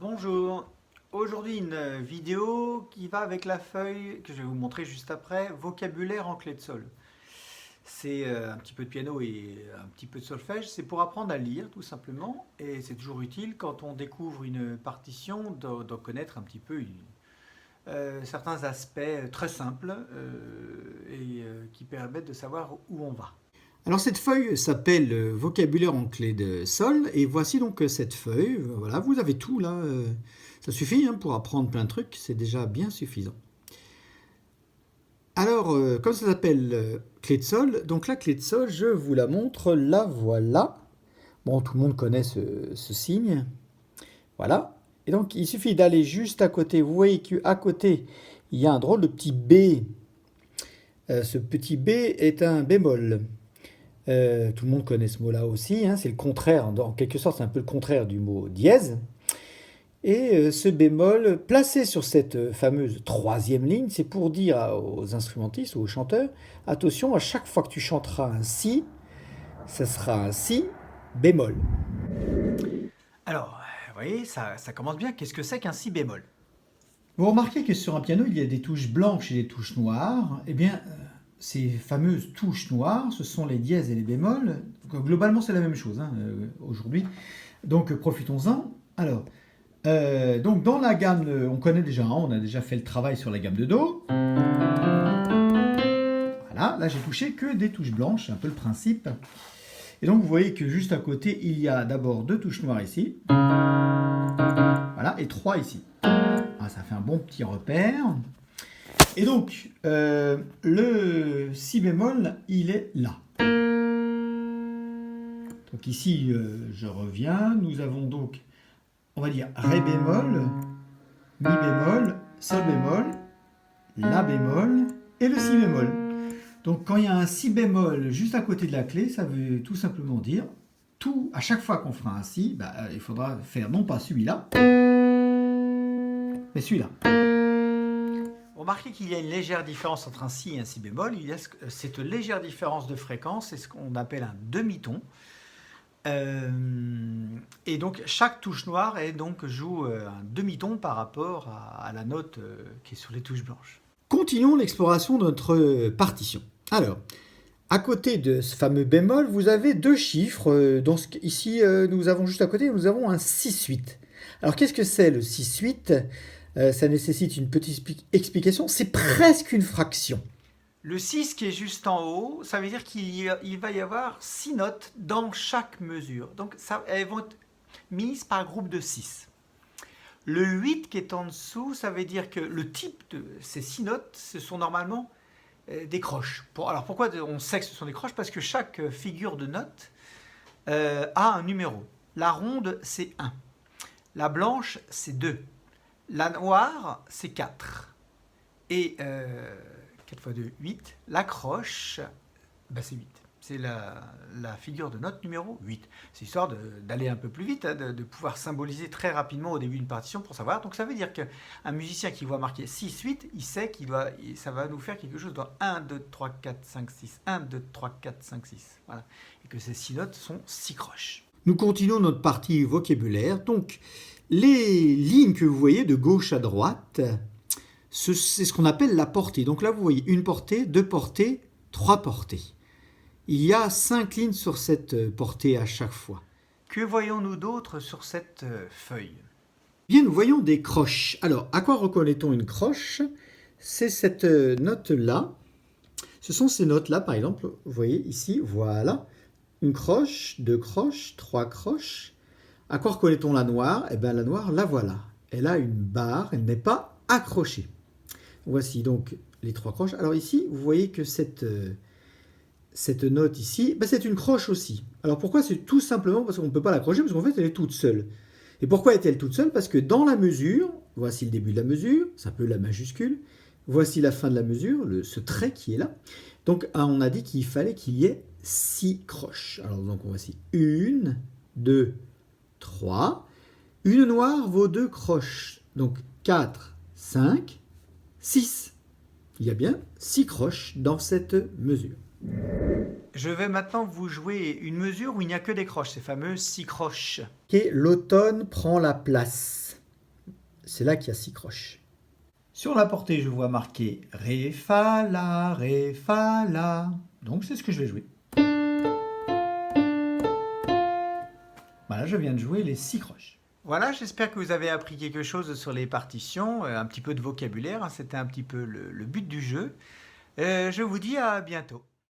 Bonjour, aujourd'hui une vidéo qui va avec la feuille que je vais vous montrer juste après, vocabulaire en clé de sol. C'est un petit peu de piano et un petit peu de solfège, c'est pour apprendre à lire tout simplement et c'est toujours utile quand on découvre une partition de connaître un petit peu certains aspects très simples qui permettent de savoir où on va. Alors cette feuille s'appelle vocabulaire en clé de sol et voici donc cette feuille. Voilà, vous avez tout là. Ça suffit hein, pour apprendre plein de trucs, c'est déjà bien suffisant. Alors, comme ça s'appelle clé de sol, donc la clé de sol, je vous la montre, la voilà. Bon, tout le monde connaît ce signe. Voilà. Et donc il suffit d'aller juste à côté. Vous voyez qu'à côté, il y a un drôle de petit B. Ce petit B est un bémol. Tout le monde connaît ce mot-là aussi, hein, c'est le contraire, en quelque sorte c'est un peu le contraire du mot dièse. Et ce bémol, placé sur cette fameuse troisième ligne, c'est pour dire aux instrumentistes ou aux chanteurs, attention, à chaque fois que tu chanteras un si, ça sera un si bémol. Alors, vous voyez, ça commence bien. Qu'est-ce que c'est qu'un si bémol? Vous remarquez que sur un piano, il y a des touches blanches et des touches noires. Eh bien, ces fameuses touches noires, ce sont les dièses et les bémols. Globalement, c'est la même chose hein, aujourd'hui. Donc, profitons-en. Alors, donc dans la gamme, on connaît déjà, hein, on a déjà fait le travail sur la gamme de Do. Voilà, là j'ai touché que des touches blanches, c'est un peu le principe. Et donc vous voyez que juste à côté, il y a d'abord deux touches noires ici. Voilà, et trois ici. Ah, ça fait un bon petit repère. Et donc, le si bémol, il est là. Donc ici, je reviens. Nous avons donc, on va dire, ré bémol, mi bémol, sol bémol, la bémol et le si bémol. Donc quand il y a un si bémol juste à côté de la clé, ça veut tout simplement dire, à chaque fois qu'on fera un si, il faudra faire non pas celui-là, mais celui-là. Remarquez qu'il y a une légère différence entre un si et un si bémol. Il y a cette légère différence de fréquence, c'est ce qu'on appelle un demi-ton. Et donc chaque touche noire joue un demi-ton par rapport à la note qui est sur les touches blanches. Continuons l'exploration de notre partition. Alors, à côté de ce fameux bémol, vous avez deux chiffres. Ici, nous avons juste à côté, nous avons un 6/8. Alors, qu'est-ce que c'est le 6/8 Ça nécessite une petite explication. C'est presque une fraction. Le 6 qui est juste en haut, ça veut dire qu'il va y avoir 6 notes dans chaque mesure. Donc elles vont être mises par groupe de 6. Le 8 qui est en dessous, ça veut dire que le type de ces 6 notes, ce sont normalement des croches. Alors pourquoi on sait que ce sont des croches? Parce que chaque figure de note a un numéro. La ronde, c'est 1. La blanche, c'est 2. La noire, c'est 4. Et 4 x 2, 8. La croche, c'est 8. C'est la figure de note numéro 8. C'est histoire d'aller un peu plus vite, hein, de pouvoir symboliser très rapidement au début d'une partition pour savoir. Donc ça veut dire qu'un musicien qui voit marquer 6, 8, il sait ça va nous faire quelque chose dans 1, 2, 3, 4, 5, 6. 1, 2, 3, 4, 5, 6. Voilà. Et que ces 6 notes sont 6 croches. Nous continuons notre partie vocabulaire. Donc, les lignes que vous voyez de gauche à droite, c'est ce qu'on appelle la portée. Donc là, vous voyez une portée, deux portées, trois portées. Il y a 5 lignes sur cette portée à chaque fois. Que voyons-nous d'autre sur cette feuille? Bien, nous voyons des croches. Alors, à quoi reconnaît-on une croche? C'est cette note-là. Ce sont ces notes-là, par exemple. Vous voyez ici, voilà. Une croche, deux croches, trois croches. À quoi reconnaît-on la noire? Eh bien, la noire, la voilà. Elle a une barre, elle n'est pas accrochée. Voici donc les trois croches. Alors ici, vous voyez que cette note ici, c'est une croche aussi. Alors pourquoi? C'est tout simplement parce qu'on ne peut pas l'accrocher, parce qu'en fait, elle est toute seule. Et pourquoi est-elle toute seule? Parce que dans la mesure, voici le début de la mesure, c'est un peu la majuscule, voici la fin de la mesure, ce trait qui est là. Donc on a dit qu'il fallait qu'il y ait 6 croches. Alors donc voici 1, 2, 3. Une noire vaut 2 croches. Donc 4, 5, 6. Il y a bien 6 croches dans cette mesure. Je vais maintenant vous jouer une mesure où il n'y a que des croches, ces fameuses 6 croches. Et l'automne prend la place. c'est là qu'il y a 6 croches. Sur la portée, je vois marqué Ré, Fa, La, Ré, Fa, La. Donc c'est ce que je vais jouer. Voilà, je viens de jouer les 6 croches. Voilà, j'espère que vous avez appris quelque chose sur les partitions, un petit peu de vocabulaire, hein, c'était un petit peu le but du jeu. Je vous dis à bientôt.